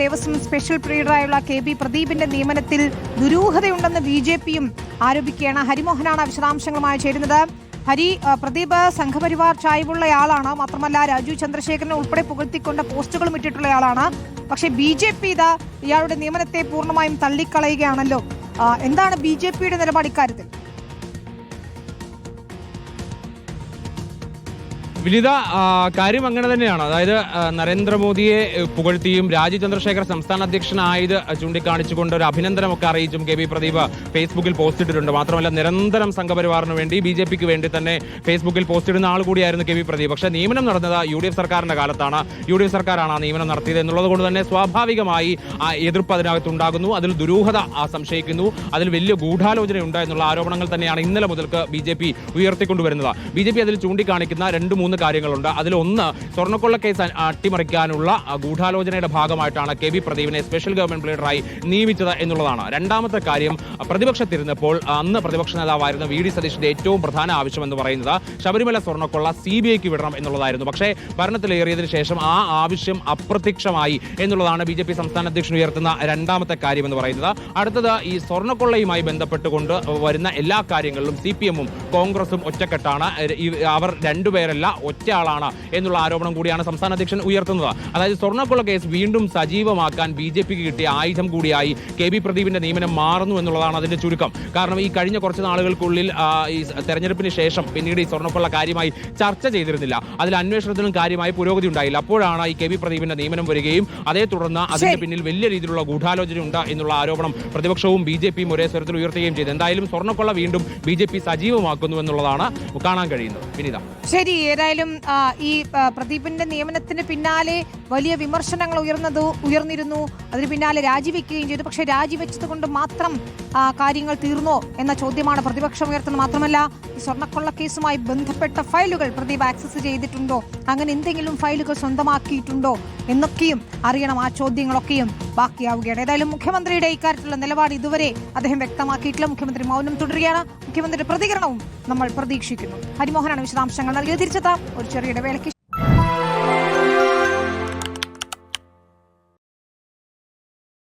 Devaswom special പ്രീഡറായുള്ള KB. പ്രദീപിന്റെ നിയമനത്തിൽ ദുരൂഹതയുണ്ടെന്ന് ബി.ജെ.പിയും ആരോപിക്കുകയാണ്. ഹരിമോഹനാണ് വിശദാംശങ്ങളുമായി ചേരുന്നത്. ഹരി, പ്രദീപ് സംഘപരിവാർ ചായ്വുള്ളയാളാണ്. മാത്രമല്ല രാജു ചന്ദ്രശേഖരനെ ഉൾപ്പെടെ പുകഴ്ത്തിക്കൊണ്ട് പോസ്റ്റുകളും ഇട്ടിട്ടുള്ളയാളാണ്. പക്ഷേ ബി.ജെ.പി ഇയാളുടെ നിയമനത്തെ പൂർണ്ണമായും തള്ളിക്കളയുകയാണല്ലോ. എന്താണ് ബി.ജെ.പിയുടെ നിലപാട് ഇക്കാര്യത്തിൽ? വിനിത, കാര്യം അങ്ങനെ തന്നെയാണ്. അതായത് നരേന്ദ്രമോദിയെ പുകഴ്ത്തിയും രാജീവ് ചന്ദ്രശേഖർ സംസ്ഥാന അധ്യക്ഷനായത് ചൂണ്ടിക്കാണിച്ചുകൊണ്ട് ഒരു അഭിനന്ദനമൊക്കെ അറിയിച്ചും കെ.ബി. പ്രദീപ് ഫേസ്ബുക്കിൽ പോസ്റ്റ് ഇട്ടിട്ടുണ്ട്. മാത്രമല്ല നിരന്തരം സംഘപരിവാറിന് വേണ്ടി ബി.ജെ.പിക്ക് വേണ്ടി തന്നെ ഫേസ്ബുക്കിൽ പോസ്റ്റ് ഇടുന്ന ആൾ കൂടിയായിരുന്നു കെ.ബി. പ്രദീപ്. പക്ഷേ നിയമനം നടന്നത് യു.ഡി.എഫ് സർക്കാരിന്റെ കാലത്താണ്. യു.ഡി.എഫ് സർക്കാരാണ് ആ നിയമനം നടത്തിയത് എന്നുള്ളത് കൊണ്ട് തന്നെ സ്വാഭാവികമായി എതിർപ്പ് അതിനകത്തുണ്ടാകുന്നു. അതിൽ ദുരൂഹത സംശയിക്കുന്നു. അതിൽ വലിയ ഗൂഢാലോചന ഉണ്ട് എന്നുള്ള ആരോപണങ്ങൾ തന്നെയാണ് ഇന്നലെ മുതൽക്ക് ബി.ജെ.പി ഉയർത്തിക്കൊണ്ടുവരുന്നത്. ബി.ജെ.പി അതിൽ ചൂണ്ടിക്കാണിക്കുന്ന 2-3 കാര്യങ്ങളുണ്ട്. അതിലൊന്ന്, സ്വർണ്ണക്കൊള്ള കേസ് അട്ടിമറിക്കാനുള്ള ഗൂഢാലോചനയുടെ ഭാഗമായിട്ടാണ് കെ.ബി. പ്രദീപിനെ സ്പെഷ്യൽ ഗവൺമെന്റ് ലീഡറായി നിയമിച്ചത് എന്നുള്ളതാണ്. രണ്ടാമത്തെ കാര്യം, പ്രതിപക്ഷത്തിരുന്നപ്പോൾ അന്ന് പ്രതിപക്ഷ നേതാവായിരുന്ന വി.ഡി. സതീഷിന്റെ ഏറ്റവും പ്രധാന ആവശ്യം എന്ന് പറയുന്നത് ശബരിമല സ്വർണ്ണക്കൊള്ള CBIക്ക് വിടണം എന്നുള്ളതായിരുന്നു. പക്ഷേ ഭരണത്തിലേറിയതിനു ശേഷം ആ ആവശ്യം അപ്രത്യക്ഷമായി എന്നുള്ളതാണ് ബി.ജെ.പി സംസ്ഥാന അധ്യക്ഷൻ ഉയർത്തുന്ന രണ്ടാമത്തെ കാര്യം എന്ന് പറയുന്നത്. അടുത്തത്, ഈ സ്വർണ്ണക്കൊള്ളയുമായി ബന്ധപ്പെട്ടുകൊണ്ട് വരുന്ന എല്ലാ കാര്യങ്ങളിലും CPM-ഉം കോൺഗ്രസും ഒറ്റക്കെട്ടാണ്. അവർ രണ്ടുപേരല്ല, ഒറ്റയാളാണ് എന്നുള്ള ആരോപണം കൂടിയാണ് സംസ്ഥാന അധ്യക്ഷൻ ഉയർത്തുന്നത്. അതായത് സ്വർണ്ണക്കൊള്ള കേസ് വീണ്ടും സജീവമാക്കാൻ ബി.ജെ.പിക്ക് കിട്ടിയ ആയുധം കൂടിയായി കെ.ബി. പ്രദീപിന്റെ നിയമനം മാറുന്നു എന്നുള്ളതാണ് അതിന്റെ ചുരുക്കം. കാരണം ഈ കഴിഞ്ഞ കുറച്ച് നാളുകൾക്കുള്ളിൽ ഈ തെരഞ്ഞെടുപ്പിന് ശേഷം പിന്നീട് ഈ സ്വർണ്ണക്കൊള്ള കാര്യമായി ചർച്ച ചെയ്തിരുന്നില്ല. അതിൽ അന്വേഷണത്തിനും കാര്യമായി പുരോഗതി ഉണ്ടായില്ല. അപ്പോഴാണ് ഈ കെ.ബി. പ്രദീപിന്റെ നിയമനം വരികയും അതേ തുടർന്ന് അതിന്റെ പിന്നിൽ വലിയ രീതിയിലുള്ള ഗൂഢാലോചന ഉണ്ട് എന്നുള്ള ആരോപണം പ്രതിപക്ഷവും ബി.ജെ.പിയും ഒരേ സ്വരത്തിൽ ഉയർത്തുകയും ചെയ്തു. എന്തായാലും സ്വർണ്ണക്കൊള്ള വീണ്ടും ബി.ജെ.പി സജീവമാക്കുന്നു എന്നുള്ളതാണ് കാണാൻ കഴിയുന്നത്. വിനീത, ശരി. ഏതായാലും ഈ പ്രദീപിന്റെ നിയമനത്തിന് പിന്നാലെ വലിയ വിമർശനങ്ങൾ ഉയർന്നിരുന്നു. അതിന് പിന്നാലെ രാജിവെക്കുകയും ചെയ്തു. പക്ഷെ രാജിവെച്ചത് കൊണ്ട് മാത്രം കാര്യങ്ങൾ തീർന്നോ എന്ന ചോദ്യമാണ് പ്രതിപക്ഷം ഉയർത്തുന്നത്. മാത്രമല്ല, ഈ സ്വർണ്ണക്കൊള്ള കേസുമായി ബന്ധപ്പെട്ട ഫയലുകൾ പ്രദീപ് ആക്സസ് ചെയ്തിട്ടുണ്ടോ, അങ്ങനെ എന്തെങ്കിലും ഫയലുകൾ സ്വന്തമാക്കിയിട്ടുണ്ടോ എന്നൊക്കെയും അറിയണം. ആ ചോദ്യങ്ങളൊക്കെയും ബാക്കിയാവുകയാണ്. ഏതായാലും മുഖ്യമന്ത്രിയുടെ ഇക്കാര്യത്തിലുള്ള നിലപാട് ഇതുവരെ അദ്ദേഹം വ്യക്തമാക്കിയിട്ടില്ല. മുഖ്യമന്ത്രി മൗനം തുടരുകയാണ്. മുഖ്യമന്ത്രിയുടെ പ്രതികരണവും നമ്മൾ പ്രതീക്ഷിക്കുന്നു. ഹരിമോഹനാണ് വിശദാംശങ്ങൾ നൽകിയത്. തിരിച്ചെത്താം ഒരു ചെറിയ ഇടവേളയ്ക്ക്.